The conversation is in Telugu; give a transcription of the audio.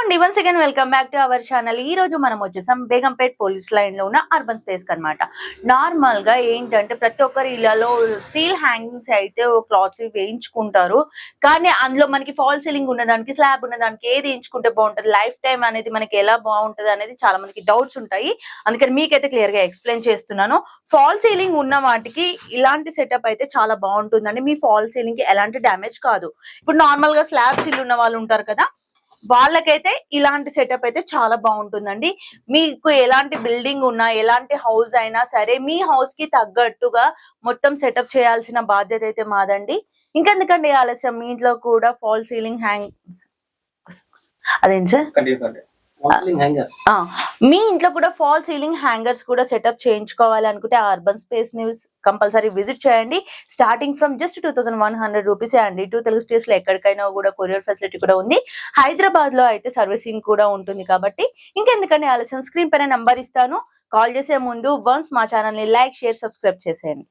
అండి once again welcome back to our channel. ఈ రోజు మనం వచ్చేసాం బేగంపేట్ పోలీస్ లైన్ లో ఉన్న అర్బన్ స్పేస్ కి అనమాట. నార్మల్ గా ఏంటంటే ప్రతి ఒక్కరి ఇళ్లలో సీల్ హ్యాంగింగ్స్ అయితే క్లాత్స్ వేయించుకుంటారు. కానీ అందులో మనకి ఫాల్ సీలింగ్ ఉన్నదానికి స్లాబ్ ఉన్నదానికి ఏది వేయించుకుంటే బాగుంటది, లైఫ్ టైం అనేది మనకి ఎలా బాగుంటది అనేది చాలా మందికి డౌట్స్ ఉంటాయి. అందుకని మీకైతే క్లియర్ గా ఎక్స్ప్లెయిన్ చేస్తున్నాను. ఫాల్ సీలింగ్ ఉన్న వాటికి ఇలాంటి సెటప్ అయితే చాలా బాగుంటుందండి. మీ ఫాల్ సీలింగ్ కి ఎలాంటి డ్యామేజ్ కాదు. ఇప్పుడు నార్మల్ గా స్లాబ్ సీల్ ఉన్న వాళ్ళు ఉంటారు కదా, వాళ్ళకైతే ఇలాంటి సెటప్ అయితే చాలా బాగుంటుందండి. మీకు ఎలాంటి బిల్డింగ్ ఉన్నా ఎలాంటి హౌస్ అయినా సరే మీ హౌస్ కి తగ్గట్టుగా మొత్తం సెటప్ చేయాల్సిన బాధ్యత అయితే మాదండి. ఇంకెందుకండి ఆలస్యం, మీ ఇంట్లో కూడా ఫాల్ సీలింగ్ అదేంటి సార్ మీ ఇంట్లో కూడా ఫాల్ సీలింగ్ హ్యాంగర్స్ కూడా సెటప్ చేయించుకోవాలి అనుకుంటే ఆ అర్బన్ స్పేస్ ని కంపల్సరీ విజిట్ చేయండి. స్టార్టింగ్ ఫ్రమ్ జస్ట్ 2100 రూపీస్ అండి. 2 తెలుగు స్టేట్స్ లో ఎక్కడికైనా కూడా కొరియర్ ఫెసిలిటీ కూడా ఉంది. హైదరాబాద్ లో అయితే సర్వీసింగ్ కూడా ఉంటుంది. కాబట్టి ఇంకెందుకంటే ఆలస్యం, స్క్రీన్ పైన నంబర్ ఇస్తాను, కాల్ చేసే ముందు వన్స్ మా ఛానల్ ని లైక్, షేర్, సబ్స్క్రైబ్ చేసేయండి.